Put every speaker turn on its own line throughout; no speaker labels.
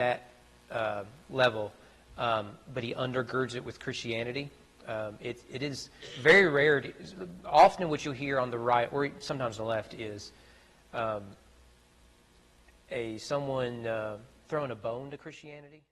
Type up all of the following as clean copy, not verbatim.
that level, but he undergirds it with Christianity. It is very rare. Often what you'll hear on the right, or sometimes on the left, is someone throwing a bone to Christianity.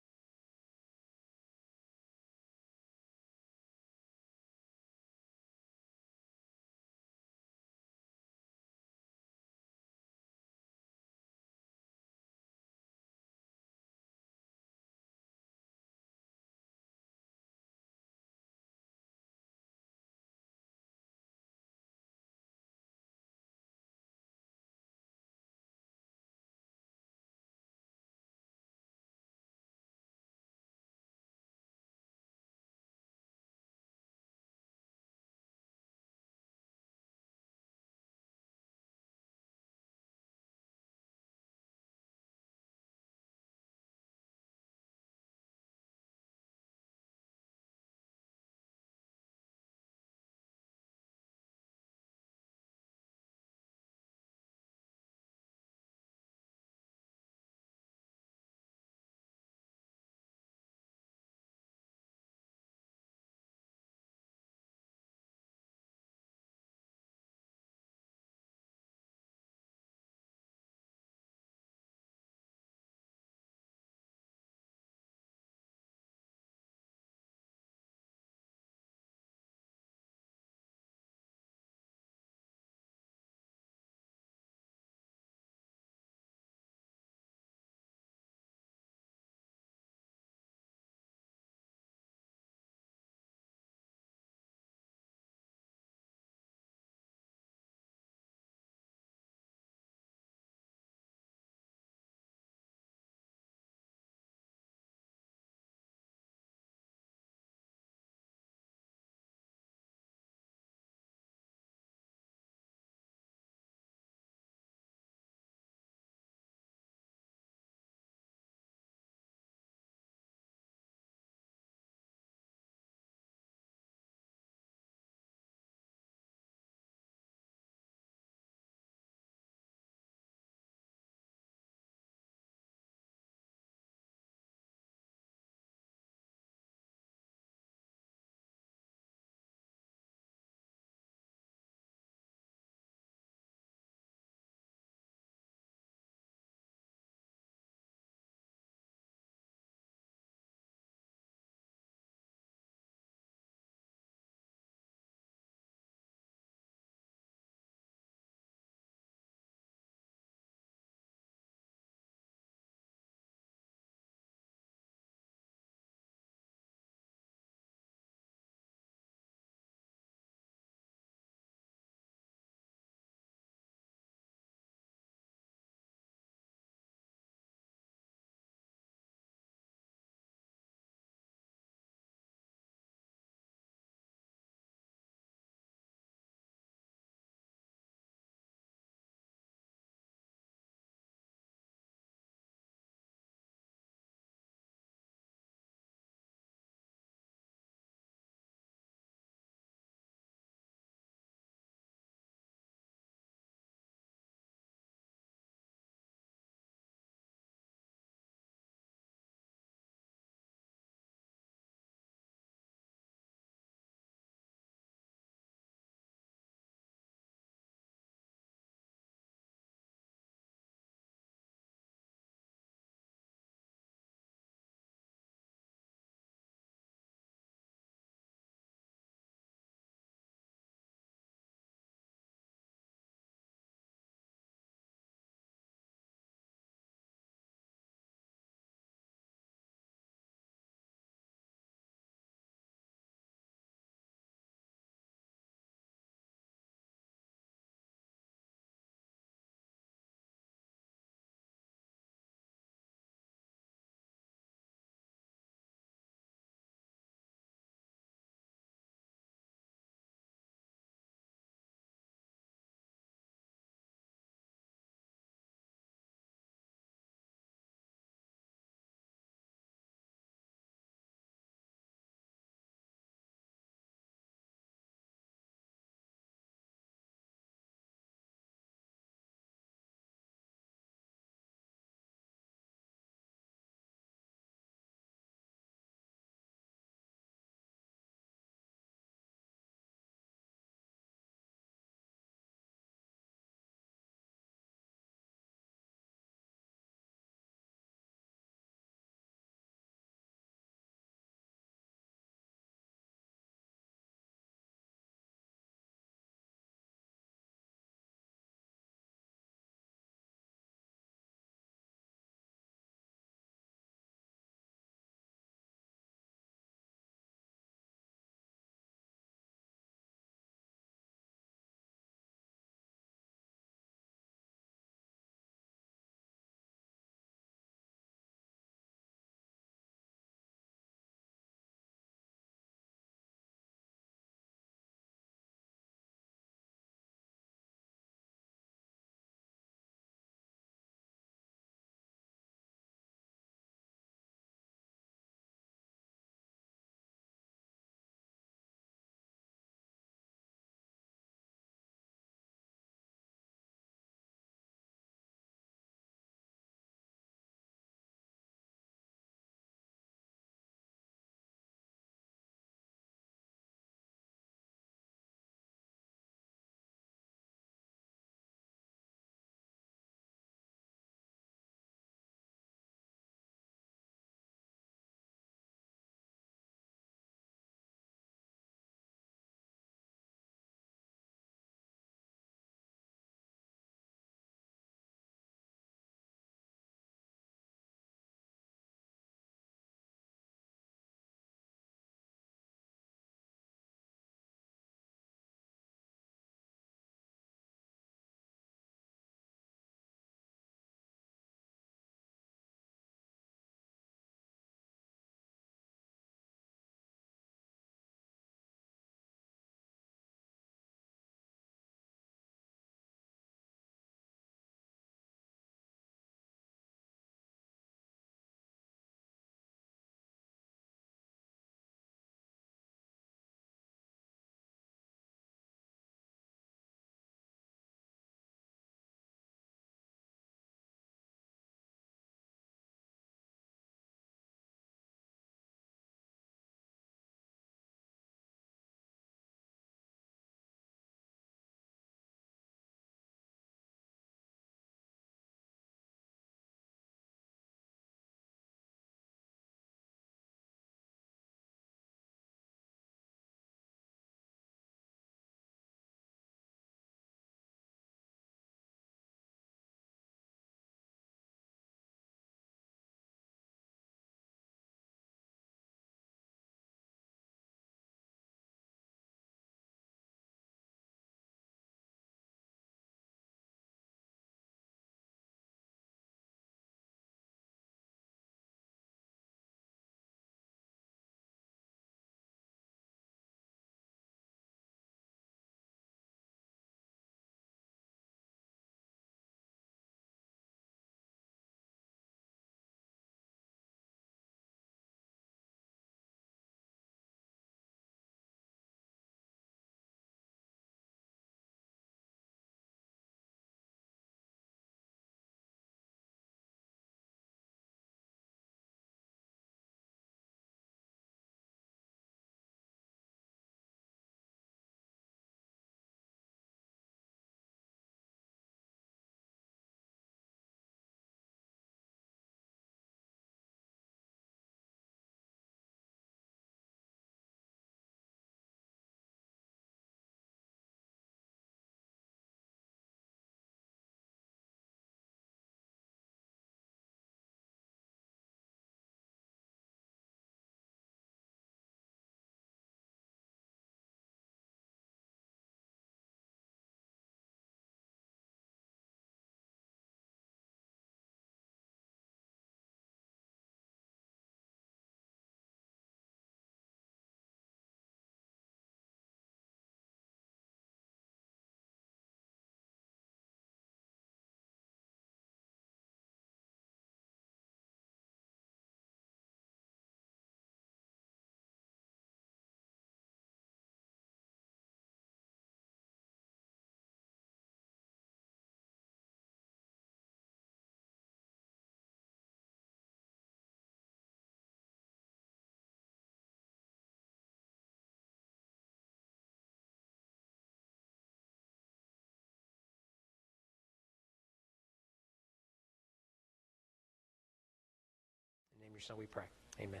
your son we pray. Amen.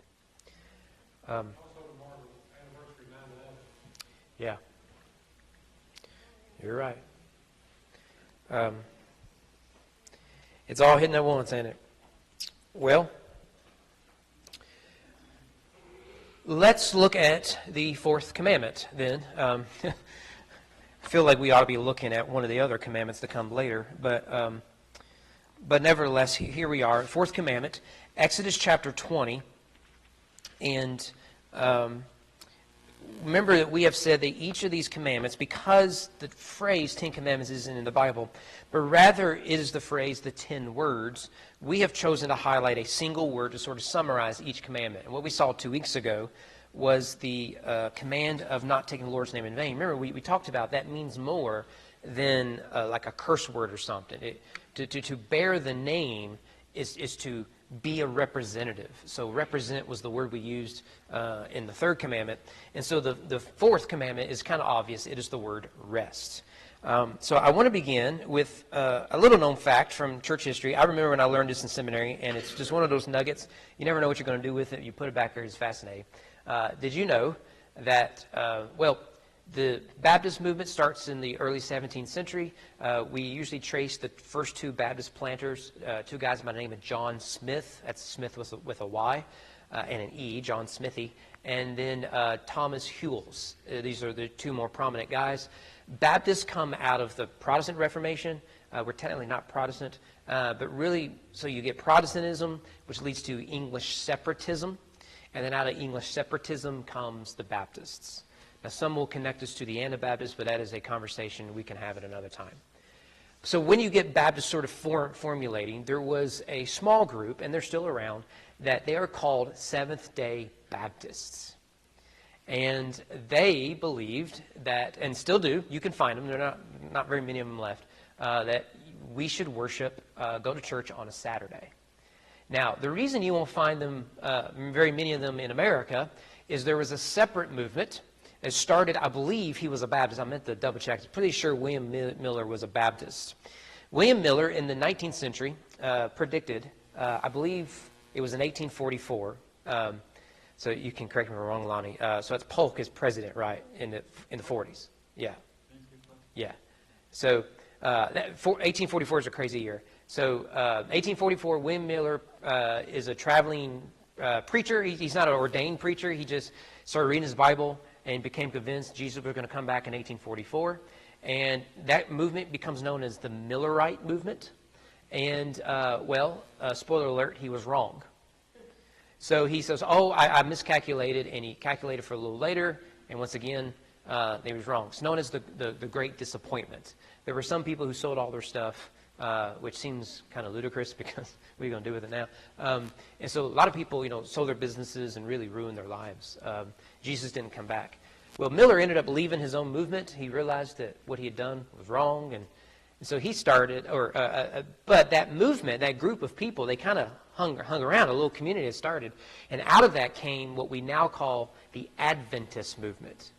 Also tomorrow, anniversary 9/11.
Yeah. You're right. It's all hitting at once, ain't it? Well, let's look at the fourth commandment then. I feel like we ought to be looking at one of the other commandments to come later, but nevertheless, here we are, fourth commandment, Exodus chapter 20, and remember that we have said that each of these commandments, because the phrase 10 Commandments isn't in the Bible, but rather it is the phrase the 10 words, we have chosen to highlight a single word to sort of summarize each commandment. And what we saw 2 weeks ago was the command of not taking the Lord's name in vain. Remember, we talked about that means more than like a curse word or something. To bear the name is to be a representative. So represent was the word we used in the third commandment. And so the fourth commandment is kind of obvious. It is the word rest. So I want to begin with a little known fact from church history. I remember when I learned this in seminary, and it's just one of those nuggets. You never know what you're going to do with it. You put it back there. It's fascinating. Did you know that, the Baptist movement starts in the early 17th century. We usually trace the first two Baptist planters, two guys by the name of John Smith. That's Smith with a Y and an E, John Smithy. And then Thomas Hewells. These are the two more prominent guys. Baptists come out of the Protestant Reformation. We're technically not Protestant, but really, so you get Protestantism, which leads to English separatism. And then out of English separatism comes the Baptists. Now, some will connect us to the Anabaptists, but that is a conversation we can have at another time. So when you get Baptists sort of formulating, there was a small group, and they're still around, that they are called Seventh-day Baptists. And they believed that, and still do, you can find them, there are not very many of them left, that we should worship, go to church on a Saturday. Now, the reason you won't find them, very many of them in America, is there was a separate movement. It started, I believe he was a Baptist. I meant to double check. I'm pretty sure William Miller was a Baptist. William Miller in the 19th century predicted, I believe it was in 1844. So you can correct me if I'm wrong, Lonnie. So it's Polk as president, right, in the 40s. Yeah. Yeah. So 1844 is a crazy year. So 1844, William Miller is a traveling preacher. He's not an ordained preacher. He just started reading his Bible and became convinced Jesus was going to come back in 1844. And that movement becomes known as the Millerite movement. And, spoiler alert, he was wrong. So he says, I miscalculated, and he calculated for a little later, and once again, he was wrong. It's known as the Great Disappointment. There were some people who sold all their stuff, which seems kind of ludicrous because what are you going to do with it now? And so a lot of people, sold their businesses and really ruined their lives. Jesus didn't come back. Well, Miller ended up leaving his own movement. He realized that what he had done was wrong, and so he started, but that movement, that group of people, they kind of hung around. A little community had started, and out of that came what we now call the Adventist movement.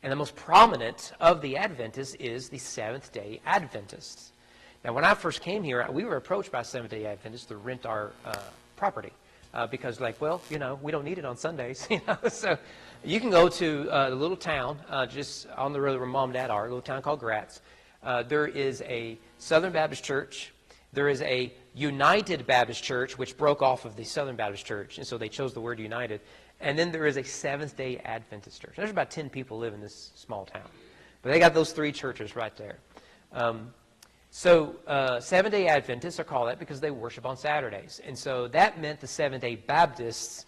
And the most prominent of the Adventists is the Seventh-day Adventists. Now, when I first came here, we were approached by Seventh-day Adventists to rent our property because, we don't need it on Sundays. So you can go to the little town just on the road where Mom and Dad are, a little town called Gratz. There is a Southern Baptist Church. There is a United Baptist Church, which broke off of the Southern Baptist Church, and so they chose the word United. And then there is a Seventh-day Adventist Church. There's about 10 people live in this small town. But they got those three churches right there. Seventh-day Adventists are called that because they worship on Saturdays. And so that meant the Seventh-day Baptists,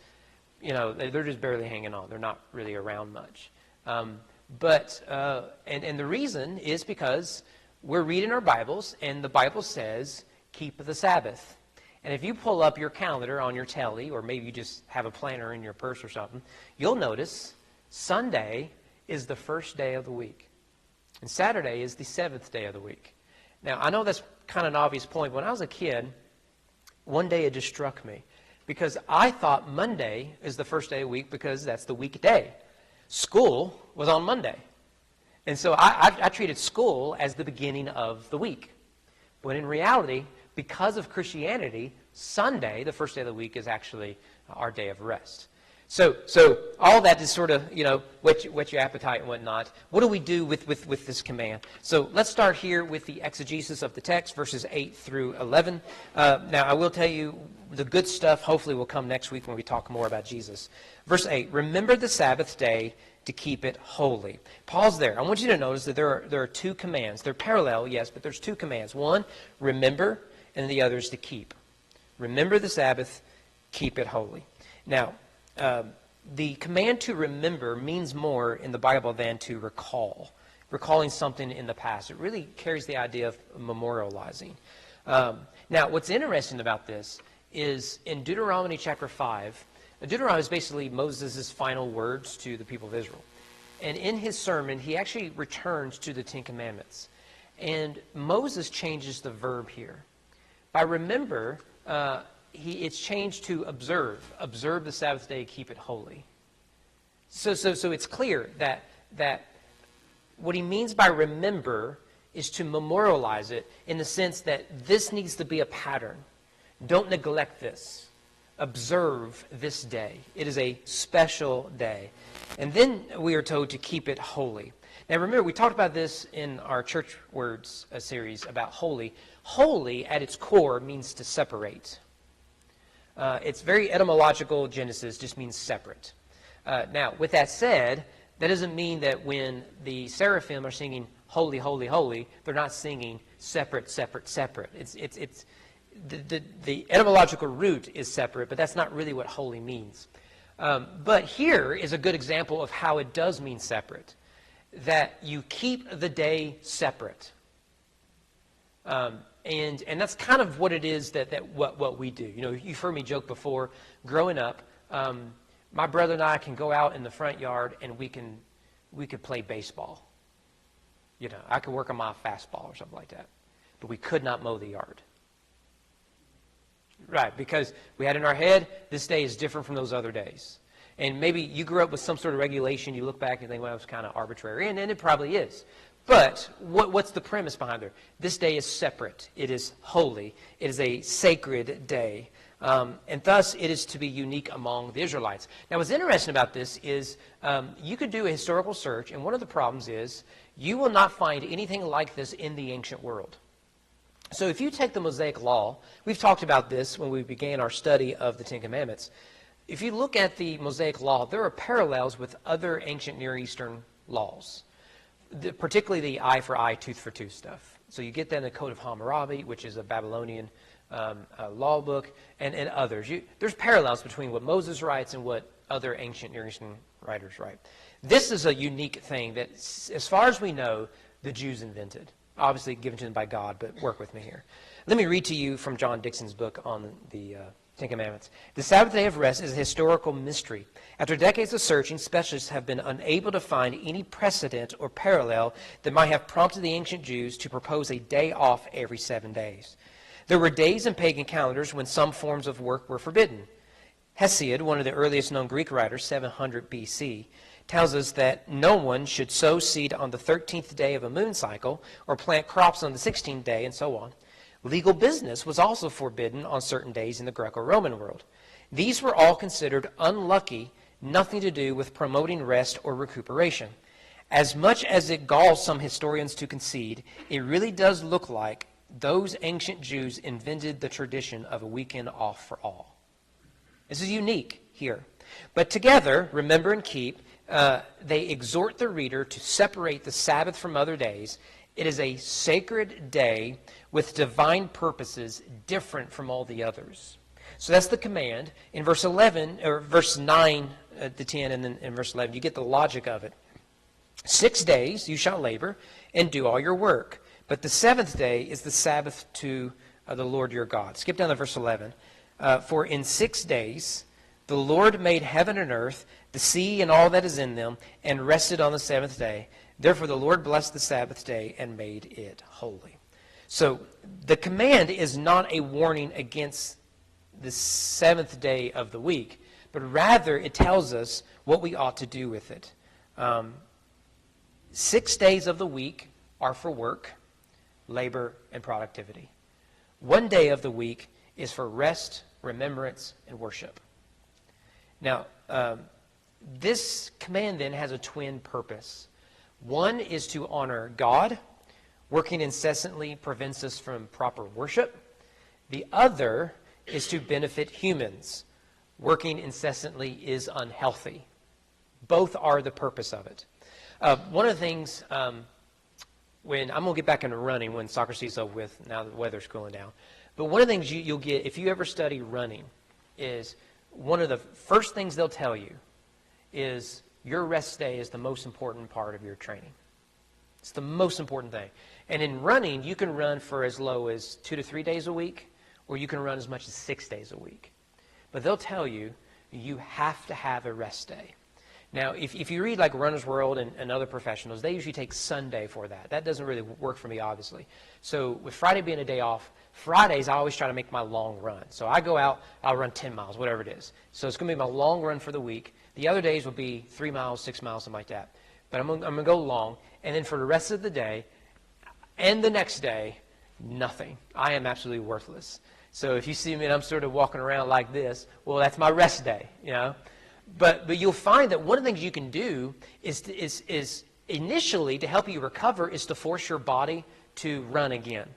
they're just barely hanging on. They're not really around much. And the reason is because we're reading our Bibles, and the Bible says, keep the Sabbath. And if you pull up your calendar on your telly, or maybe you just have a planner in your purse or something, you'll notice Sunday is the first day of the week. And Saturday is the seventh day of the week. Now, I know that's kind of an obvious point. When I was a kid, one day it just struck me. Because I thought Monday is the first day of the week because that's the weekday. School was on Monday. And so I treated school as the beginning of the week. But in reality, because of Christianity, Sunday, the first day of the week, is actually our day of rest. So all that is sort of, whet your appetite and whatnot. What do we do with this command? So let's start here with the exegesis of the text, verses 8 through 11. Now, I will tell you, the good stuff hopefully will come next week when we talk more about Jesus. Verse 8, remember the Sabbath day to keep it holy. Pause there. I want you to notice that there are two commands. They're parallel, yes, but there's two commands. One, remember, and the other is to keep. Remember the Sabbath, keep it holy. Now, the command to remember means more in the Bible than to recalling something in the past. It really carries the idea of memorializing. Now, what's interesting about this is in Deuteronomy chapter 5, Deuteronomy is basically Moses' final words to the people of Israel. And in his sermon, he actually returns to the Ten Commandments. And Moses changes the verb here. By remember, it's changed to observe. Observe the Sabbath day, keep it holy. So it's clear that what he means by remember is to memorialize it in the sense that this needs to be a pattern. Don't neglect this. Observe this day. It is a special day. And then we are told to keep it holy. Now remember, we talked about this in our Church Words series about holy. Holy at its core means to separate. It's very etymological. Genesis just means separate. Now, with that said, that doesn't mean that when the seraphim are singing holy, holy, holy, they're not singing separate, separate, separate. It's the etymological root is separate, but that's not really what holy means. But here is a good example of how it does mean separate, that you keep the day separate. And that's kind of what it is what we do. You've heard me joke before. Growing up, my brother and I can go out in the front yard and we could play baseball. I could work on my fastball or something like that, but we could not mow the yard. Right, because we had in our head, this day is different from those other days. And maybe you grew up with some sort of regulation, you look back and think, well, it was kind of arbitrary, and it probably is. But what's the premise behind it? This day is separate. It is holy. It is a sacred day. And thus, it is to be unique among the Israelites. Now, what's interesting about this is you could do a historical search, and one of the problems is you will not find anything like this in the ancient world. So if you take the Mosaic Law, we've talked about this when we began our study of the Ten Commandments. If you look at the Mosaic Law, there are parallels with other ancient Near Eastern laws, particularly the eye for eye, tooth for tooth stuff. So you get that in the Code of Hammurabi, which is a Babylonian law book, and others. There's parallels between what Moses writes and what other ancient Near Eastern writers write. This is a unique thing that, as far as we know, the Jews invented. Obviously given to them by God, but work with me here. Let me read to you from John Dixon's book on the Ten Commandments. The Sabbath day of rest is a historical mystery. After decades of searching, specialists have been unable to find any precedent or parallel that might have prompted the ancient Jews to propose a day off every 7 days. There were days in pagan calendars when some forms of work were forbidden. Hesiod, one of the earliest known Greek writers, 700 BC, tells us that no one should sow seed on the 13th day of a moon cycle or plant crops on the 16th day, and so on. Legal business was also forbidden on certain days in the Greco-Roman world. These were all considered unlucky, nothing to do with promoting rest or recuperation. As much as it galls some historians to concede, it really does look like those ancient Jews invented the tradition of a weekend off for all. This is unique here. But together, remember and keep, they exhort the reader to separate the Sabbath from other days. It is a sacred day with divine purposes different from all the others. So that's the command. In verse 11, or verse 9 to 10, and then in verse 11, you get the logic of it. 6 days you shall labor and do all your work, but the seventh day is the Sabbath to the Lord your God. Skip down to verse 11. For in 6 days the Lord made heaven and earth, the sea and all that is in them, and rested on the seventh day. Therefore the Lord blessed the Sabbath day and made it holy. So the command is not a warning against the seventh day of the week, but rather it tells us what we ought to do with it. 6 days of the week are for work, labor, and productivity. 1 day of the week is for rest, remembrance, and worship. Now, this command then has a twin purpose. One is to honor God. Working incessantly prevents us from proper worship. The other is to benefit humans. Working incessantly is unhealthy. Both are the purpose of it. One of the things, when I'm going to get back into running when soccer season's over with, now the weather's cooling down. But one of the things you'll get, if you ever study running, is one of the first things they'll tell you is your rest day is the most important part of your training. It's the most important thing. And in running, you can run for as low as 2 to 3 days a week, or you can run as much as 6 days a week. But they'll tell you, you have to have a rest day. Now, if you read like Runner's World and other professionals, they usually take Sunday for that. That doesn't really work for me, obviously. So with Friday being a day off, Fridays I always try to make my long run. So I go out, I'll run 10 miles, whatever it is. So it's going to be my long run for the week. The other days will be 3 miles, 6 miles, something like that. But I'm going to go long. And then for the rest of the day and the next day, nothing. I am absolutely worthless. So if you see me and I'm sort of walking around like this, well, that's my rest day, you know. But you'll find that one of the things you can do is initially to help you recover is to force your body to run again.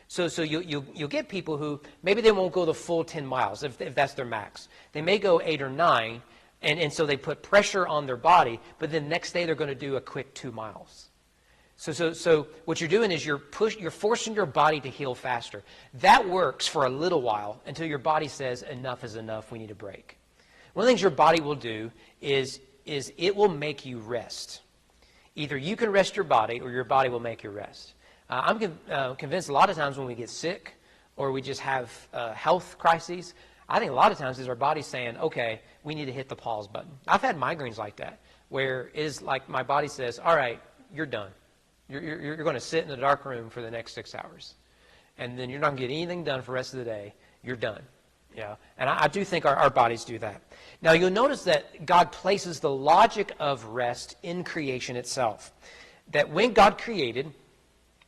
So you'll get people who maybe they won't go the full 10 miles if that's their max. They may go 8 or 9, and so they put pressure on their body, but then the next day they're going to do a quick 2 miles. So what you're doing is you're forcing your body to heal faster. That works for a little while until your body says enough is enough, we need a break. One of the things your body will do is it will make you rest. Either you can rest your body or your body will make you rest. I'm convinced a lot of times when we get sick or we just have health crises, I think a lot of times is our body saying, okay, we need to hit the pause button. I've had migraines like that, where it is like my body says, all right, you're done. You're going to sit in a dark room for the next 6 hours. And then you're not going to get anything done for the rest of the day. You're done. Yeah, and I do think our bodies do that. Now, you'll notice that God places the logic of rest in creation itself. That when God created,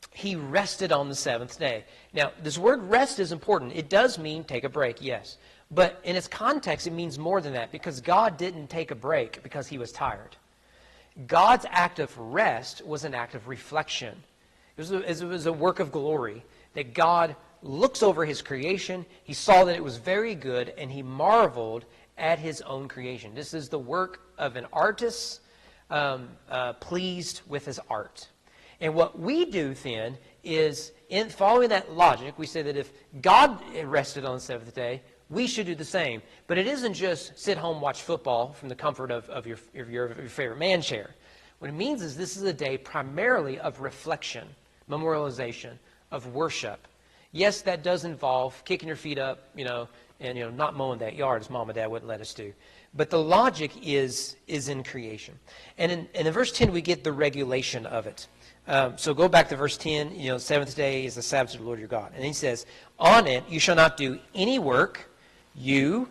he rested on the seventh day. Now, this word rest is important. It does mean take a break, yes. But in its context, it means more than that, because God didn't take a break because he was tired. God's act of rest was an act of reflection. It was a work of glory, that God looks over his creation, he saw that it was very good, and he marveled at his own creation. This is the work of an artist pleased with his art. And what we do then is, in following that logic, we say that if God rested on the seventh day, we should do the same. But it isn't just sit home, watch football from the comfort of your favorite man chair. What it means is this is a day primarily of reflection, memorialization, of worship. Yes, that does involve kicking your feet up, and not mowing that yard as mom and dad wouldn't let us do. But the logic is in creation. And in verse 10, we get the regulation of it. So go back to verse 10, seventh day is the Sabbath of the Lord your God. And he says, on it you shall not do any work, you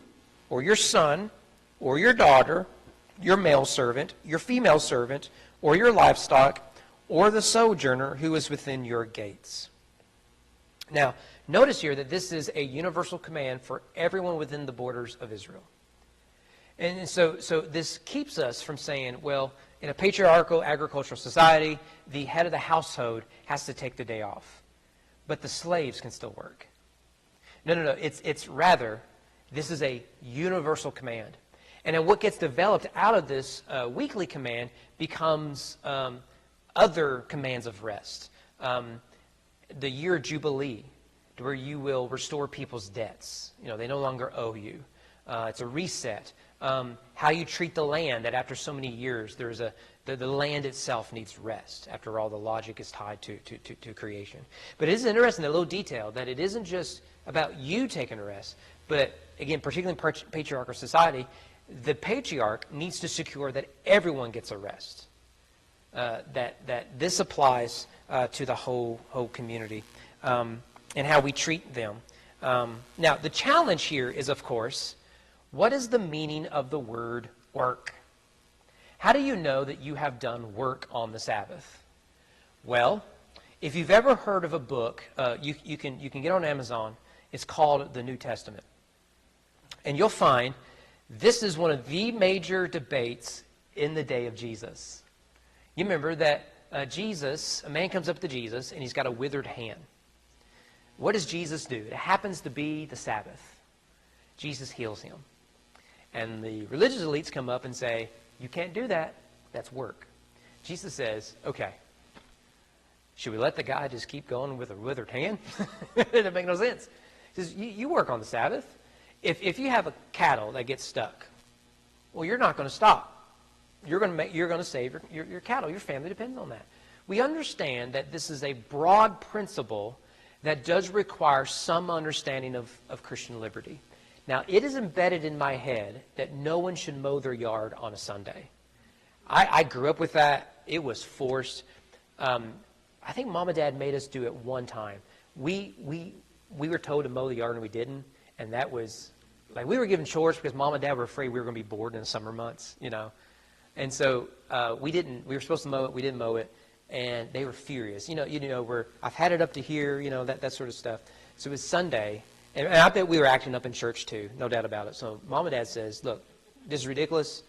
or your son or your daughter, your male servant, your female servant, or your livestock, or the sojourner who is within your gates. Now, notice here that this is a universal command for everyone within the borders of Israel. And so this keeps us from saying, well, in a patriarchal agricultural society, the head of the household has to take the day off. But the slaves can still work. No. It's rather, this is a universal command. And then what gets developed out of this weekly command becomes other commands of rest. The year of Jubilee, where you will restore people's debts. They no longer owe you. It's a reset. How you treat the land, that after so many years, the land itself needs rest. After all, the logic is tied to creation. But it is interesting, that little detail, that it isn't just about you taking a rest, but again, particularly in patriarchal society, the patriarch needs to secure that everyone gets a rest. That this applies to the whole community and how we treat them. Now, the challenge here is, of course, what is the meaning of the word work? How do you know that you have done work on the Sabbath? Well, if you've ever heard of a book, you can get on Amazon, It's called the New Testament. And you'll find this is one of the major debates in the day of Jesus. You remember that a man comes up to Jesus, and he's got a withered hand. What does Jesus do? It happens to be the Sabbath. Jesus heals him. And the religious elites come up and say, you can't do that. That's work. Jesus says, okay, should we let the guy just keep going with a withered hand? It doesn't make no sense. He says, you work on the Sabbath. If you have a cattle that gets stuck, well, you're not going to stop. You're going to save your cattle. Your family depends on that. We understand that this is a broad principle that does require some understanding of Christian liberty. Now, it is embedded in my head that no one should mow their yard on a Sunday. I grew up with that. It was forced. I think Mom and Dad made us do it one time. We were told to mow the yard and we didn't, and that was like we were given chores because Mom and Dad were afraid we were going to be bored in the summer months, you know. And so we didn't. We were supposed to mow it. We didn't mow it, and they were furious. You know, I've had it up to here, you know, that sort of stuff. So it was Sunday, and I bet we were acting up in church too, no doubt about it. So Mom and Dad says, "Look, this is ridiculous.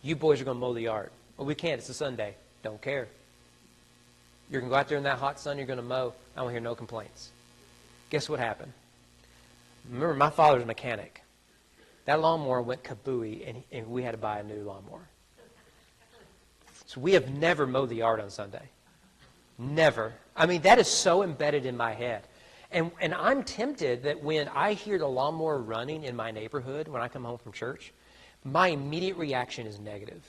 You boys are going to mow the yard." Well, we can't. It's a Sunday. Don't care. You're going to go out there in that hot sun. You're going to mow. I don't hear no complaints. Guess what happened? Remember, my father's a mechanic. That lawnmower went kabooey, and we had to buy a new lawnmower. So we have never mowed the yard on Sunday. Never. I mean, that is so embedded in my head. And I'm tempted that when I hear the lawnmower running in my neighborhood when I come home from church, my immediate reaction is negative.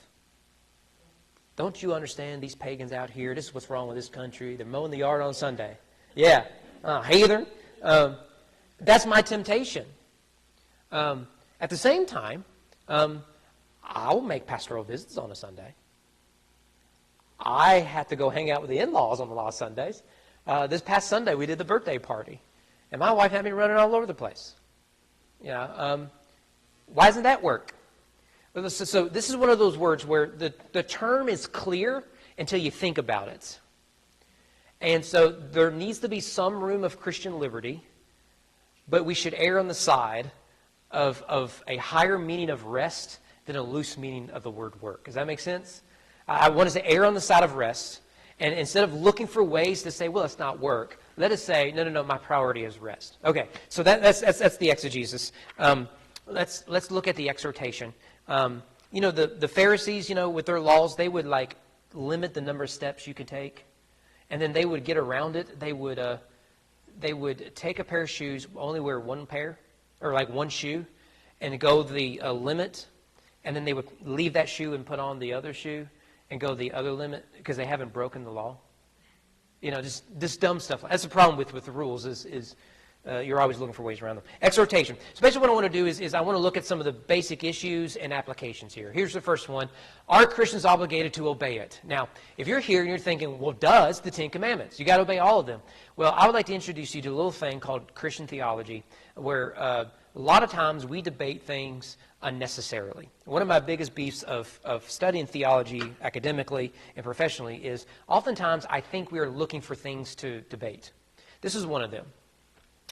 Don't you understand these pagans out here? This is what's wrong with this country. They're mowing the yard on Sunday. Yeah, heathen. That's my temptation. At the same time, I'll make pastoral visits on a Sunday. I have to go hang out with the in-laws on a lot of Sundays. This past Sunday, we did the birthday party, and my wife had me running all over the place. Yeah, why doesn't that work? So this is one of those words where the term is clear until you think about it. And so there needs to be some room of Christian liberty, but we should err on the side of a higher meaning of rest than a loose meaning of the word work. Does that make sense? I want us to err on the side of rest, and instead of looking for ways to say, well, it's not work, let us say, no, my priority is rest. Okay, so that's the exegesis. Let's look at the exhortation. You know, the Pharisees, you know, with their laws, they would like limit the number of steps you could take, and then they would get around it. They would take a pair of shoes, only wear one pair, or like one shoe, and go the limit, and then they would leave that shoe and put on the other shoe and go the other limit because they haven't broken the law. You know, just dumb stuff. That's the problem with the rules is you're always looking for ways around them. Exhortation. So basically what I want to do is I want to look at some of the basic issues and applications here. Here's the first one. Are Christians obligated to obey it? Now, if you're here and you're thinking, well, does the Ten Commandments? You got to obey all of them. Well, I would like to introduce you to a little thing called Christian theology, where a lot of times we debate things unnecessarily. One of my biggest beefs of studying theology academically and professionally is oftentimes I think we are looking for things to debate. This is one of them.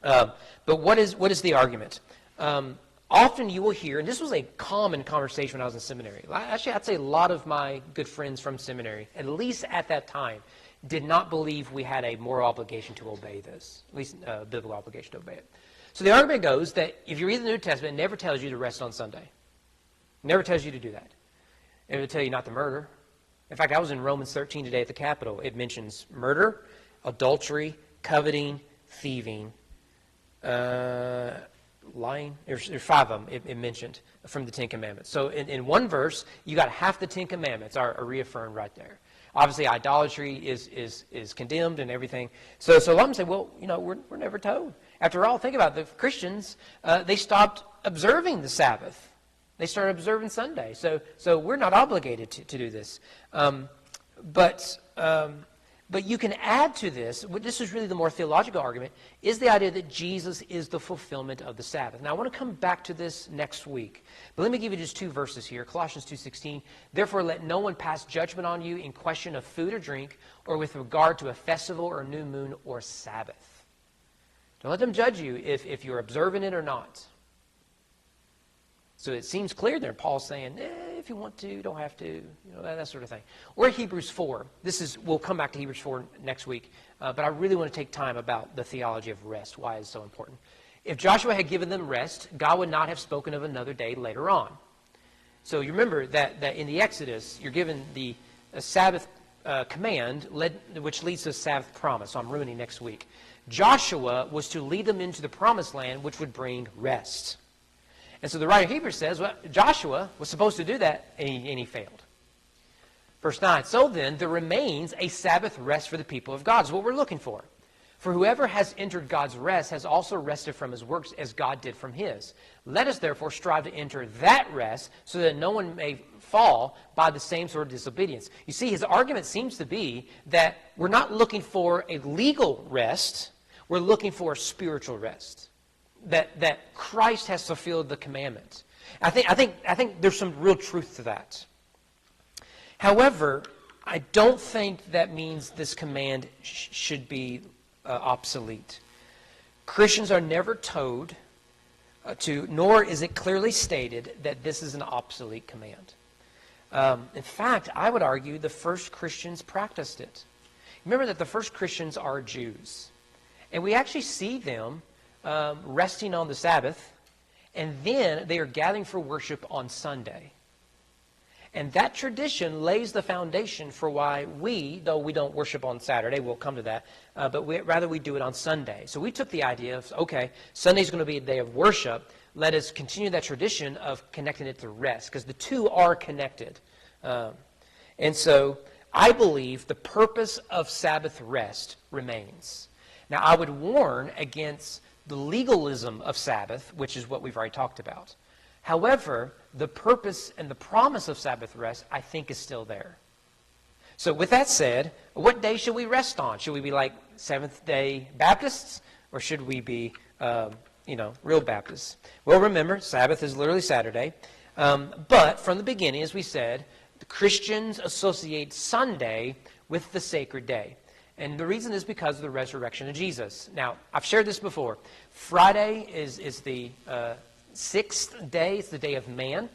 But what is the argument? Often you will hear, and this was a common conversation when I was in seminary. Actually, I'd say a lot of my good friends from seminary, at least at that time, did not believe we had a moral obligation to obey this, at least a biblical obligation to obey it. So the argument goes that if you read the New Testament, it never tells you to rest on Sunday. It never tells you to do that. It will tell you not to murder. In fact, I was in Romans 13 today at the Capitol. It mentions murder, adultery, coveting, thieving, lying. There's 5 of them it mentioned from the Ten Commandments. So in one verse, you got half the Ten Commandments are reaffirmed right there. Obviously, idolatry is condemned and everything. So a lot of them say, well, you know, we're never told. After all, think about it. The Christians, they stopped observing the Sabbath. They started observing Sunday. So we're not obligated to do this. But you can add to this, this is really the more theological argument, is the idea that Jesus is the fulfillment of the Sabbath. Now, I want to come back to this next week. But let me give you just 2 verses here. Colossians 2:16. Therefore, let no one pass judgment on you in question of food or drink, or with regard to a festival or new moon or Sabbath. Don't let them judge you if you're observing it or not. So it seems clear there. Paul's saying, if you want to, you don't have to, that sort of thing. Or Hebrews 4. We'll come back to Hebrews 4 next week, but I really want to take time about the theology of rest, why it's so important. If Joshua had given them rest, God would not have spoken of another day later on. So you remember that in the Exodus, you're given the Sabbath command, which leads to a Sabbath promise. So I'm ruining next week. Joshua was to lead them into the promised land, which would bring rest. And so the writer of Hebrews says, well, Joshua was supposed to do that, and he failed. Verse 9, so then there remains a Sabbath rest for the people of God, is what we're looking for. For whoever has entered God's rest has also rested from his works as God did from his. Let us therefore strive to enter that rest so that no one may fall by the same sort of disobedience. You see, his argument seems to be that we're not looking for a legal rest, we're looking for a spiritual rest. That Christ has fulfilled the commandment. I think there's some real truth to that. However, I don't think that means this command should be obsolete. Christians are never told nor is it clearly stated that this is an obsolete command. In fact, I would argue the first Christians practiced it. Remember that the first Christians are Jews. And we actually see them resting on the Sabbath, and then they are gathering for worship on Sunday. And that tradition lays the foundation for why though we don't worship on Saturday, we'll come to that, but rather we do it on Sunday. So we took the idea of, okay, Sunday's going to be a day of worship. Let us continue that tradition of connecting it to rest, because the two are connected. And so I believe the purpose of Sabbath rest remains. Now, I would warn against the legalism of Sabbath, which is what we've already talked about. However, the purpose and the promise of Sabbath rest, I think, is still there. So with that said, what day should we rest on? Should we be like Seventh-day Baptists, or should we be, real Baptists? Well, remember, Sabbath is literally Saturday. But from the beginning, as we said, the Christians associate Sunday with the sacred day. And the reason is because of the resurrection of Jesus. Now, I've shared this before. Friday is the sixth day. It's the day of man.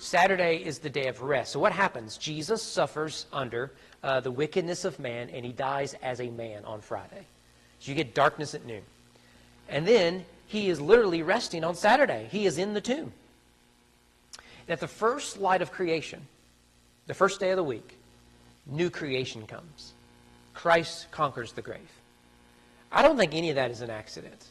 Saturday is the day of rest. So what happens? Jesus suffers under the wickedness of man, and he dies as a man on Friday. So you get darkness at noon. And then he is literally resting on Saturday. He is in the tomb. And at the first light of creation, the first day of the week, new creation comes. Christ conquers the grave. I don't think any of that is an accident.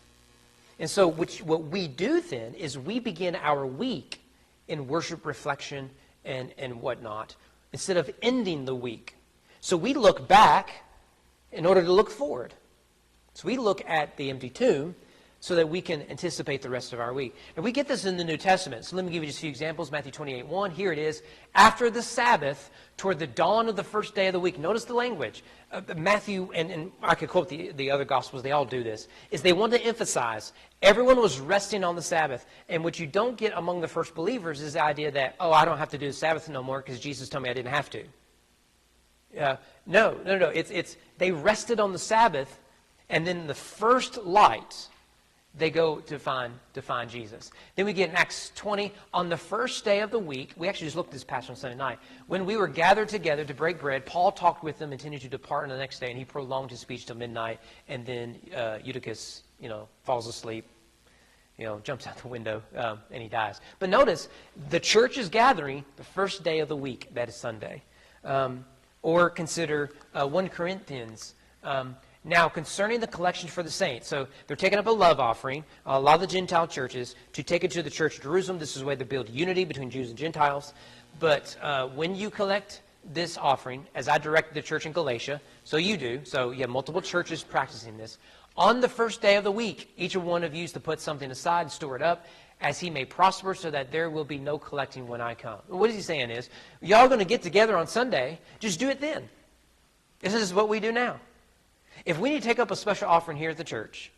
And so what we do then is we begin our week in worship, reflection, and whatnot, instead of ending the week. So we look back in order to look forward. So we look at the empty tomb so that we can anticipate the rest of our week. And we get this in the New Testament. So let me give you just a few examples. Matthew 28:1. Here it is. After the Sabbath, toward the dawn of the first day of the week. Notice the language. Matthew, and I could quote the other Gospels, they all do this, is they want to emphasize everyone was resting on the Sabbath. And what you don't get among the first believers is the idea that, I don't have to do the Sabbath no more because Jesus told me I didn't have to. No. It's they rested on the Sabbath, and then the first light, they go to find Jesus. Then we get in Acts 20, on the first day of the week, we actually just looked at this passage on Sunday night. When we were gathered together to break bread, Paul talked with them, intending to depart on the next day, and he prolonged his speech till midnight, and then Eutychus, falls asleep, jumps out the window, and he dies. But notice, the church is gathering the first day of the week, that is Sunday. Or consider 1 Corinthians. Now, concerning the collection for the saints, so they're taking up a love offering, a lot of the Gentile churches, to take it to the church of Jerusalem. This is a way to build unity between Jews and Gentiles. But when you collect this offering, as I directed the church in Galatia, so you do, so you have multiple churches practicing this, on the first day of the week, each one of you is to put something aside and store it up, as he may prosper, so that there will be no collecting when I come. What he's saying is, y'all are going to get together on Sunday, just do it then. This is what we do now. If we need to take up a special offering here at the church,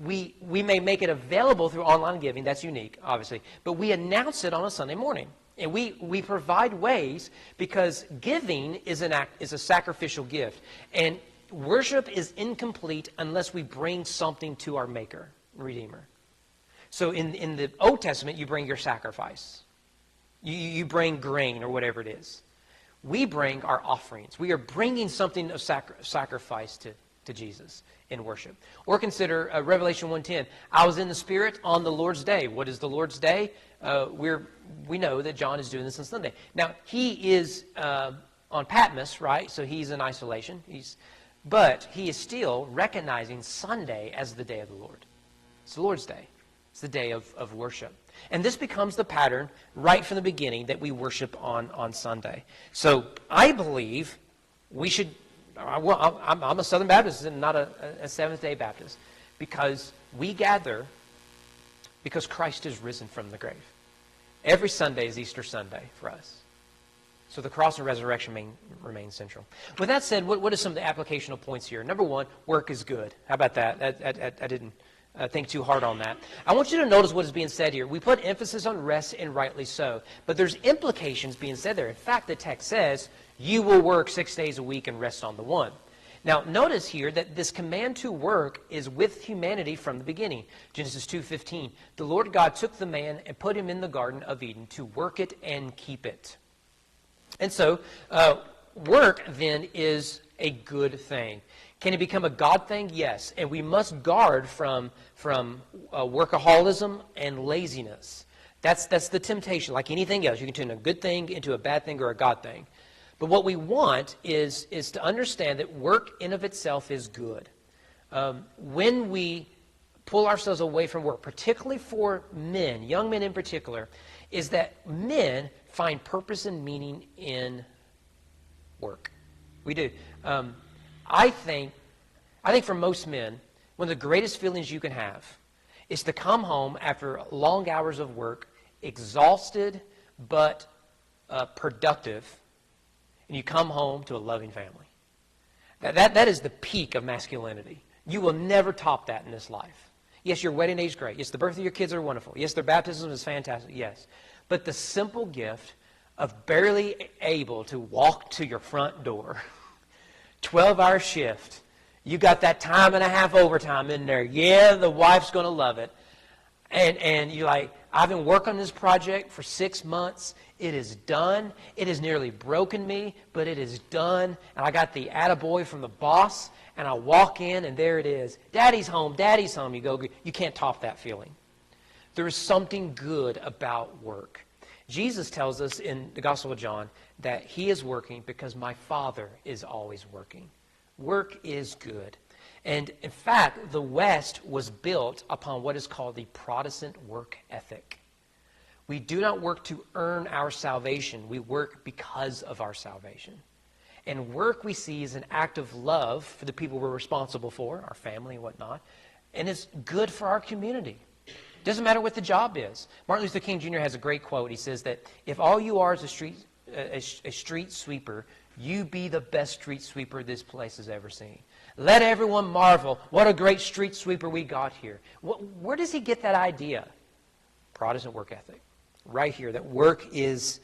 we may make it available through online giving. That's unique, obviously. But we announce it on a Sunday morning. And we provide ways, because giving is a sacrificial gift. And worship is incomplete unless we bring something to our Maker, Redeemer. So in the Old Testament, you bring your sacrifice. You bring grain or whatever it is. We bring our offerings. We are bringing something of sacrifice to Jesus in worship. Or consider Revelation 1:10. I was in the Spirit on the Lord's day. What is the Lord's day? We know that John is doing this on Sunday. Now, he is on Patmos, right? So he's in isolation. But he is still recognizing Sunday as the day of the Lord. It's the Lord's day. It's the day of worship. And this becomes the pattern right from the beginning that we worship on Sunday. So I believe we should, I'm a Southern Baptist and not a Seventh-day Baptist, because we gather because Christ is risen from the grave. Every Sunday is Easter Sunday for us. So the cross and resurrection remain central. With that said, what are some of the applicational points here? Number one, work is good. How about that? I didn't think too hard on that. I want you to notice what is being said here. We put emphasis on rest, and rightly so. But there's implications being said there. In fact, the text says, you will work 6 days a week and rest on the one. Now, notice here that this command to work is with humanity from the beginning. Genesis 2:15. The Lord God took the man and put him in the Garden of Eden to work it and keep it. And so, work then is a good thing. Can it become a God thing? Yes. And we must guard from workaholism and laziness. That's the temptation. Like anything else, you can turn a good thing into a bad thing or a God thing. But what we want is to understand that work in of itself is good. When we pull ourselves away from work, particularly for men, young men in particular, is that men find purpose and meaning in work. We do. I think for most men, one of the greatest feelings you can have is to come home after long hours of work, exhausted but productive, and you come home to a loving family. That is the peak of masculinity. You will never top that in this life. Yes, your wedding day is great. Yes, the birth of your kids are wonderful. Yes, their baptism is fantastic. Yes. But the simple gift of barely able to walk to your front door, 12-hour shift, you got that time and a half overtime in there. Yeah, the wife's going to love it. And you're like, I've been working on this project for 6 months. It is done. It has nearly broken me, but it is done. And I got the attaboy from the boss, and I walk in, and there it is. Daddy's home. Daddy's home. You go. You can't top that feeling. There is something good about work. Jesus tells us in the Gospel of John that he is working because my Father is always working. Work is good. And in fact, the West was built upon what is called the Protestant work ethic. We do not work to earn our salvation. We work because of our salvation. And work we see is an act of love for the people we're responsible for, our family and whatnot. And it's good for our community. It doesn't matter what the job is. Martin Luther King Jr. has a great quote. He says that if all you are is a street sweeper, you be the best street sweeper this place has ever seen. Let everyone marvel, what a great street sweeper we got here. Where does he get that idea? Protestant work ethic. Right here, that work is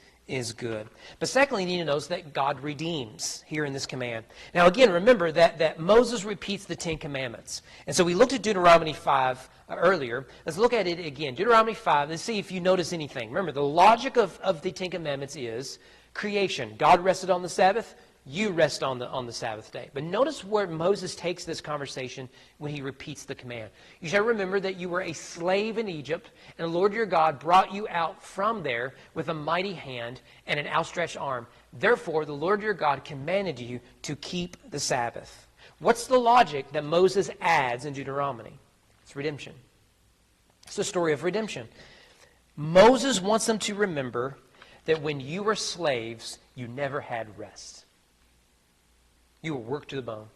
good. But secondly, you need to notice that God redeems here in this command. Now again, remember that Moses repeats the Ten Commandments. And so we looked at Deuteronomy 5 earlier. Let's look at it again. Deuteronomy 5, let's see if you notice anything. Remember, the logic of the Ten Commandments is creation. God rested on the Sabbath. You rest on the Sabbath day. But notice where Moses takes this conversation when he repeats the command. You shall remember that you were a slave in Egypt, and the Lord your God brought you out from there with a mighty hand and an outstretched arm. Therefore, the Lord your God commanded you to keep the Sabbath. What's the logic that Moses adds in Deuteronomy? It's redemption. It's the story of redemption. Moses wants them to remember that when you were slaves, you never had rest. You were worked to the bone.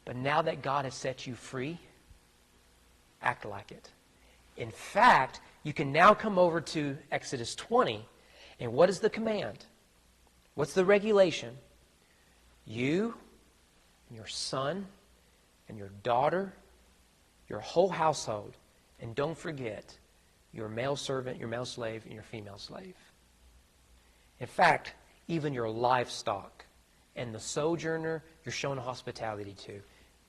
But now that God has set you free, act like it. In fact, you can now come over to Exodus 20, and what is the command? What's the regulation? You, and your son, and your daughter, your whole household, and don't forget your male servant, your male slave, and your female slave. In fact, even your livestock and the sojourner you're showing hospitality to.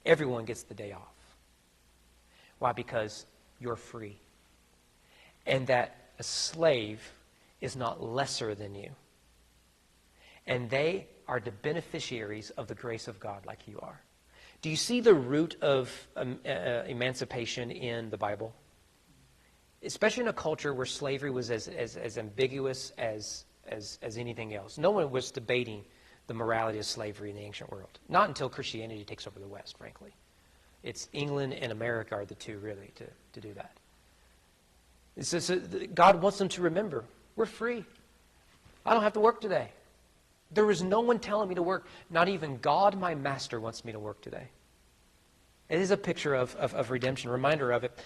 Everyone gets the day off. Why? Because you're free. And that a slave is not lesser than you. And they are the beneficiaries of the grace of God like you are. Do you see the root of emancipation in the Bible? Especially in a culture where slavery was as ambiguous as anything else. No one was debating the morality of slavery in the ancient world. Not until Christianity takes over the West, frankly. It's England and America are the two, really, to do that. So God wants them to remember, we're free. I don't have to work today. There is no one telling me to work. Not even God, my master, wants me to work today. It is a picture of redemption, a reminder of it.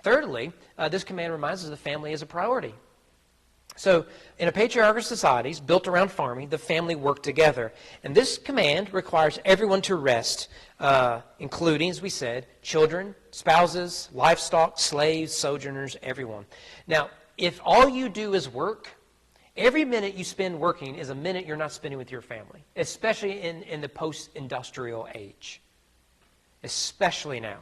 Thirdly, this command reminds us the family is a priority. So, in a patriarchal society built around farming, the family worked together. And this command requires everyone to rest, including, as we said, children, spouses, livestock, slaves, sojourners, everyone. Now, if all you do is work, every minute you spend working is a minute you're not spending with your family, especially in the post-industrial age, especially now.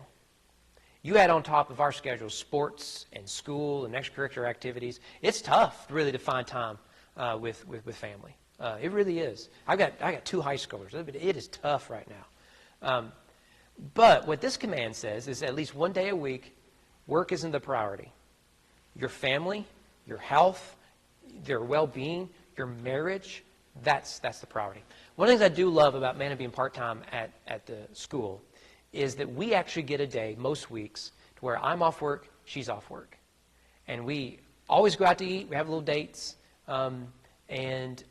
You add on top of our schedule sports and school and extracurricular activities. It's tough, really, to find time with family. It really is. I got 2 high schoolers. It is tough right now. But what this command says is at least one day a week, work isn't the priority. Your family, your health, their well-being, your marriage, that's the priority. One of the things I do love about Manna being part-time at the school is that we actually get a day most weeks to where I'm off work, she's off work. And we always go out to eat. We have little dates. And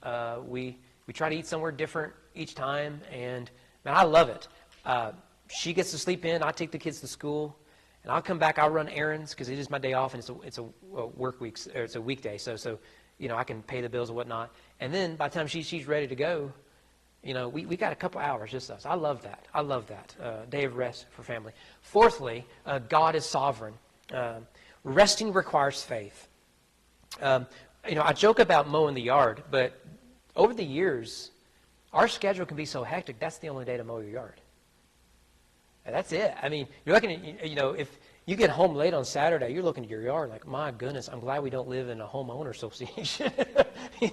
we try to eat somewhere different each time. And, man, I love it. She gets to sleep in. I take the kids to school. And I'll come back. I'll run errands because it is my day off, and it's a work week, or it's a weekday. So I can pay the bills and whatnot. And then by the time she's ready to go, we got a couple hours, just us. I love that. Day of rest for family. Fourthly, God is sovereign. Resting requires faith. I joke about mowing the yard, but over the years, our schedule can be so hectic, that's the only day to mow your yard. And that's it. I mean, you're looking at, if you get home late on Saturday, you're looking at your yard like, my goodness, I'm glad we don't live in a homeowner association.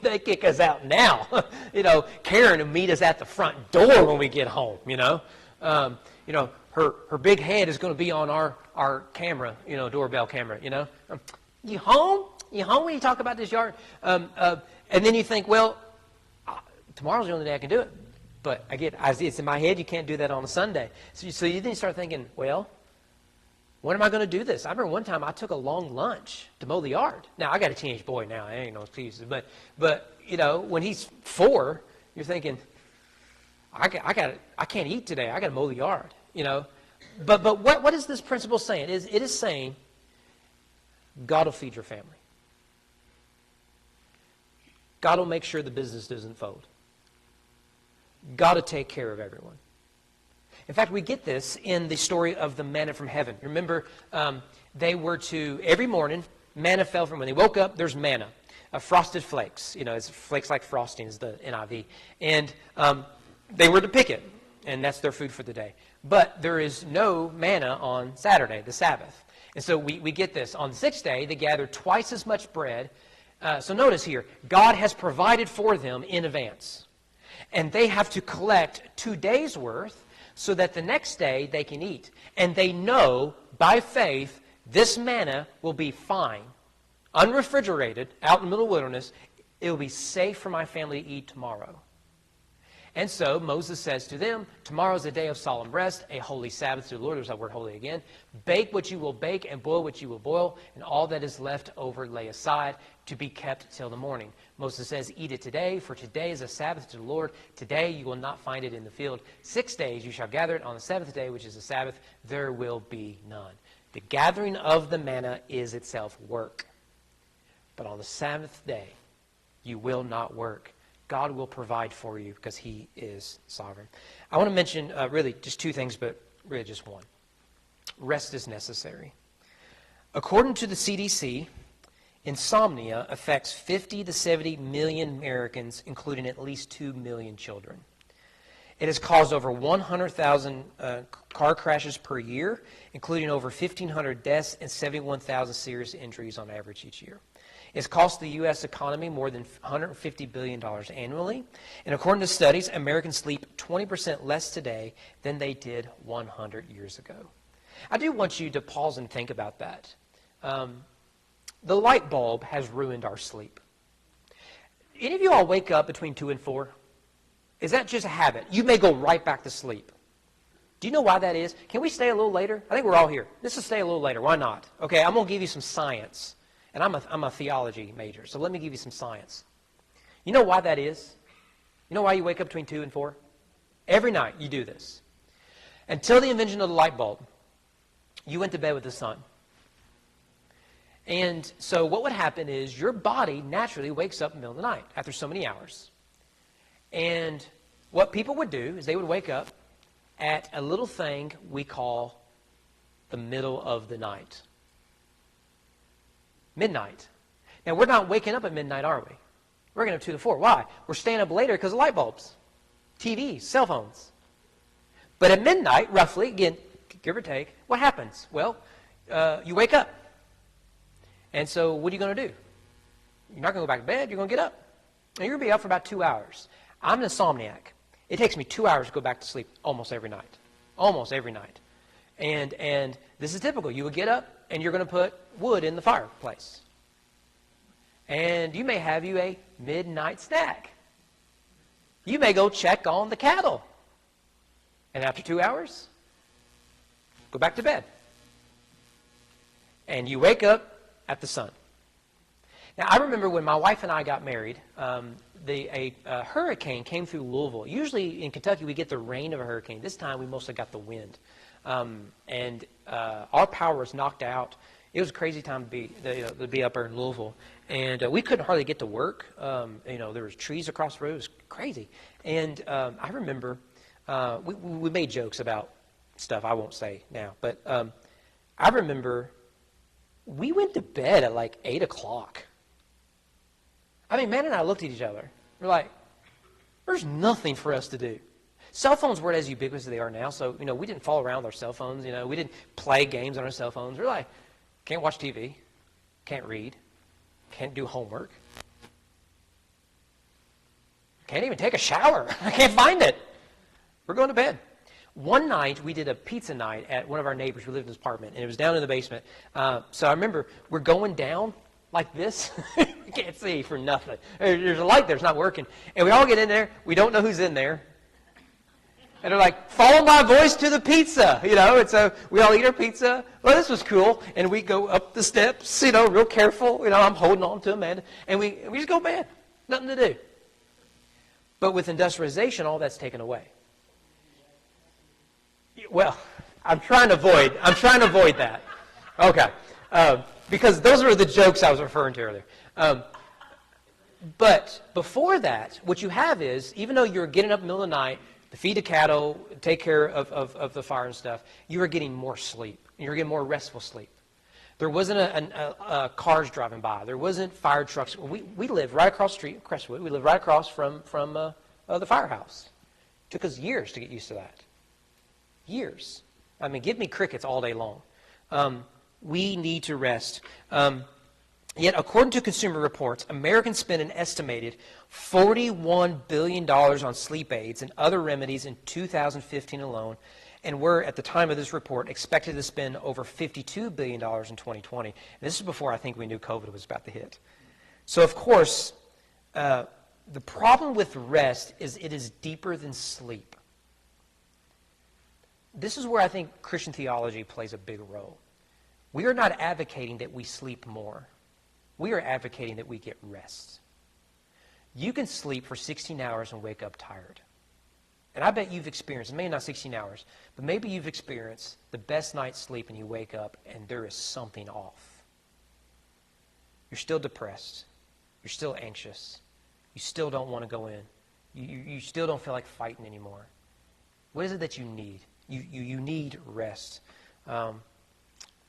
They kick us out now. Karen will meet us at the front door when we get home, her big head is going to be on our camera, doorbell camera, You home? You home when you talk about this yard? And then you think, well, tomorrow's the only day I can do it. But it's in my head, you can't do that on a Sunday. So you then start thinking, well, when am I going to do this? I remember one time I took a long lunch to mow the yard. Now, I got a teenage boy now. I ain't no excuses. But when he's 4, you're thinking, I can't eat today. I got to mow the yard, But what is this principle saying? It is saying God will feed your family. God will make sure the business doesn't fold. God will take care of everyone. In fact, we get this in the story of the manna from heaven. Remember, they were to, every morning, manna fell from, when they woke up, there's manna, frosted flakes. It's flakes like frosting is the NIV. And they were to pick it, and that's their food for the day. But there is no manna on Saturday, the Sabbath. And so we get this. On the 6th day, they gathered twice as much bread. So notice here, God has provided for them in advance. And they have to collect 2 days' worth so that the next day they can eat. And they know by faith this manna will be fine, unrefrigerated, out in the middle of the wilderness. It will be safe for my family to eat tomorrow. And so Moses says to them, tomorrow is a day of solemn rest, a holy Sabbath to the Lord. There's that word holy again. Bake what you will bake and boil what you will boil, and all that is left over lay aside to be kept till the morning. Moses says, eat it today, for today is a Sabbath to the Lord. Today you will not find it in the field. 6 days you shall gather it. On the 7th day, which is the Sabbath, there will be none. The gathering of the manna is itself work. But on the 7th day, you will not work. God will provide for you because he is sovereign. I want to mention really just 2 things, but really just one. Rest is necessary. According to the CDC, insomnia affects 50 to 70 million Americans, including at least 2 million children. It has caused over 100,000 car crashes per year, including over 1,500 deaths and 71,000 serious injuries on average each year. It's cost the U.S. economy more than $150 billion annually. And according to studies, Americans sleep 20% less today than they did 100 years ago. I do want you to pause and think about that. The light bulb has ruined our sleep. Any of you all wake up between 2 and 4? Is that just a habit? You may go right back to sleep. Do you know why that is? Can we stay a little later? I think we're all here. Let's just stay a little later. Why not? Okay, I'm going to give you some science. And I'm a theology major, so let me give you some science. You know why that is? You know why you wake up between 2 and 4? Every night you do this. Until the invention of the light bulb, you went to bed with the sun. And so what would happen is your body naturally wakes up in the middle of the night after so many hours. And what people would do is they would wake up at a little thing we call the middle of the night. Midnight. Now, we're not waking up at midnight, are we? We're getting up 2 to 4. Why? We're staying up later because of light bulbs, TVs, cell phones. But at midnight, roughly, again, give or take, what happens? Well, you wake up. And so what are you going to do? You're not going to go back to bed. You're going to get up. And you're going to be up for about 2 hours. I'm an insomniac. It takes me 2 hours to go back to sleep almost every night. Almost every night. And this is typical. You would get up, and you're going to put wood in the fireplace. And you may have you a midnight snack. You may go check on the cattle. And after 2 hours, go back to bed. And you wake up at the sun. Now, I remember when my wife and I got married, a hurricane came through Louisville. Usually in Kentucky, we get the rain of a hurricane. This time, we mostly got the wind. And our power was knocked out. It was a crazy time to be up there in Louisville. And we couldn't hardly get to work. There was trees across the road. It was crazy. And I remember we made jokes about stuff I won't say now. But I remember we went to bed at like 8 o'clock. I mean, Man and I looked at each other. We're like, there's nothing for us to do. Cell phones weren't as ubiquitous as they are now, so, we didn't fall around with our cell phones. We didn't play games on our cell phones. We're like, can't watch TV, can't read, can't do homework, can't even take a shower. I can't find it. We're going to bed. One night, we did a pizza night at one of our neighbors who lived in his apartment, and it was down in the basement. So I remember we're going down like this. We can't see for nothing. There's a light there. It's not working. And we all get in there. We don't know who's in there. And they're like, follow my voice to the pizza, And so we all eat our pizza. Well, this was cool. And we go up the steps, real careful. I'm holding on to Amanda. And we just go to bed. Nothing to do. But with industrialization, all that's taken away. Well, I'm trying to avoid that. Okay. Because those were the jokes I was referring to earlier. But before that, what you have is, even though you're getting up in the middle of the night to feed the cattle, take care of the fire and stuff, you were getting more sleep. You were getting more restful sleep. There wasn't a cars driving by. There wasn't fire trucks. We lived right across the street, Crestwood. We lived right across from the firehouse. It took us years to get used to that. Years. I mean, give me crickets all day long. We need to rest. Yet, according to Consumer Reports, Americans spent an estimated $41 billion on sleep aids and other remedies in 2015 alone, and were, at the time of this report, expected to spend over $52 billion in 2020. And this is before I think we knew COVID was about to hit. So, of course, the problem with rest is it is deeper than sleep. This is where I think Christian theology plays a big role. We are not advocating that we sleep more. We are advocating that we get rest. You can sleep for 16 hours and wake up tired. And I bet you've experienced, maybe not 16 hours, but maybe you've experienced the best night's sleep and you wake up and there is something off. You're still depressed. You're still anxious. You still don't want to go in. You still don't feel like fighting anymore. What is it that you need? You need rest.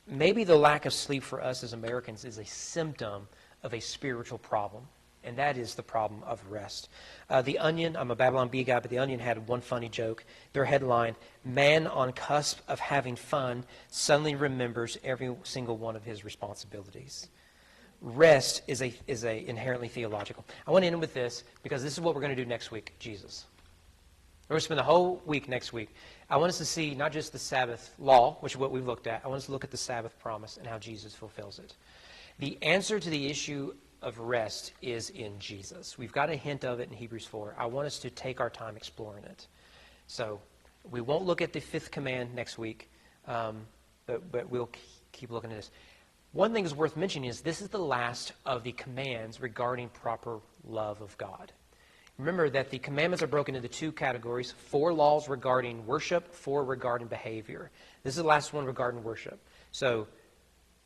Maybe the lack of sleep for us as Americans is a symptom of a spiritual problem. and that is the problem of rest. The Onion, I'm a Babylon Bee guy, but The Onion had one funny joke. Their headline, "Man on cusp of having fun suddenly remembers every single one of his responsibilities." Rest is a inherently theological. I want to end with this because this is what we're going to do next week, Jesus. We're going to spend the whole week next week. I want us to see not just the Sabbath law, which is what we've looked at. I want us to look at the Sabbath promise and how Jesus fulfills it. The answer to the issue of rest is in Jesus. We've got a hint of it in Hebrews 4. I want us to take our time exploring it. So we won't look at the fifth command next week, but we'll keep looking at this. One thing that's worth mentioning is this is the last of the commands regarding proper love of God. Remember that the commandments are broken into two categories: 4 laws regarding worship, 4 regarding behavior. This is the last one regarding worship. So,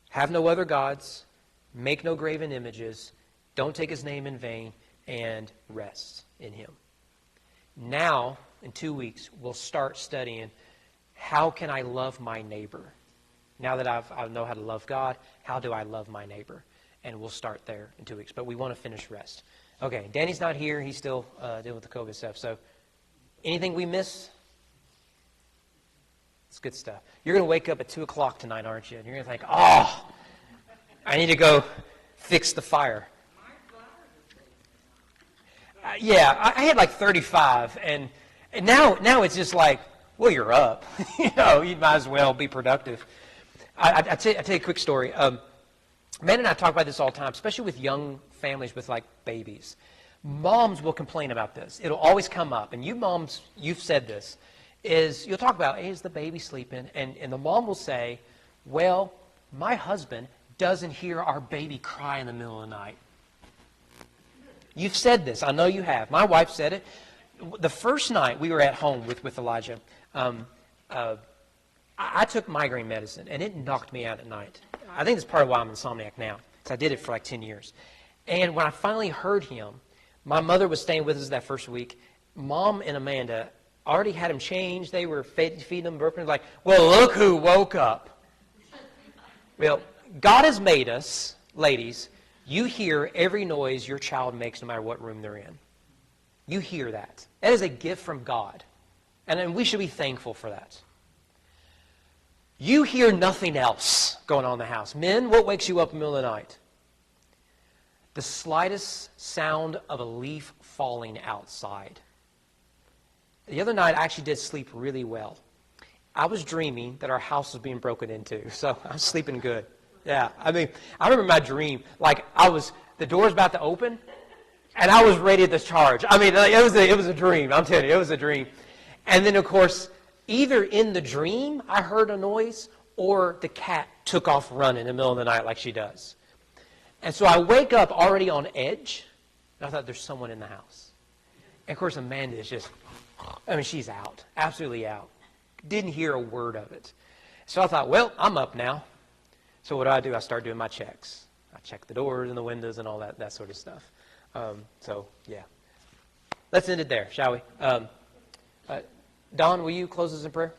have no other gods, make no graven images, don't take his name in vain, and rest in him. Now, in 2 weeks, we'll start studying how can I love my neighbor. Now that I know how to love God, how do I love my neighbor? And we'll start there in 2 weeks. But we want to finish rest. Okay, Danny's not here. He's still dealing with the COVID stuff. So anything we miss? It's good stuff. You're going to wake up at 2 o'clock tonight, aren't you? And you're going to think, oh, I need to go fix the fire. Yeah, I had like 35. And now it's just like, well, you're up. You might as well be productive. I'll tell you a quick story. Man and I talk about this all the time, especially with young families with like babies. Moms will complain about this. It'll always come up. And you moms, you've said this, is you'll talk about, hey, is the baby sleeping? And the mom will say, well, my husband doesn't hear our baby cry in the middle of the night. You've said this. I know you have. My wife said it. The first night we were at home with Elijah, I took migraine medicine, and it knocked me out at night. I think that's part of why I'm insomniac now, because I did it for like 10 years. And when I finally heard him, my mother was staying with us that first week. Mom and Amanda already had him changed. They were feeding him, burping. Like, well, look who woke up. Well, God has made us, ladies, you hear every noise your child makes no matter what room they're in. You hear that. That is a gift from God. And we should be thankful for that. You hear nothing else going on in the house. Men, what wakes you up in the middle of the night? The slightest sound of a leaf falling outside. The other night, I actually did sleep really well. I was dreaming that our house was being broken into, so I was sleeping good. Yeah, I remember my dream. Like, the door was about to open, and I was ready to charge. It was a dream. I'm telling you, it was a dream. And then, of course, either in the dream I heard a noise or the cat took off running in the middle of the night like she does. And so I wake up already on edge, and I thought there's someone in the house. And of course Amanda is just, she's out, absolutely out. Didn't hear a word of it. So I thought, well, I'm up now. So what do? I start doing my checks. I check the doors and the windows and all that sort of stuff. Yeah. Let's end it there, shall we? Don, will you close us in prayer?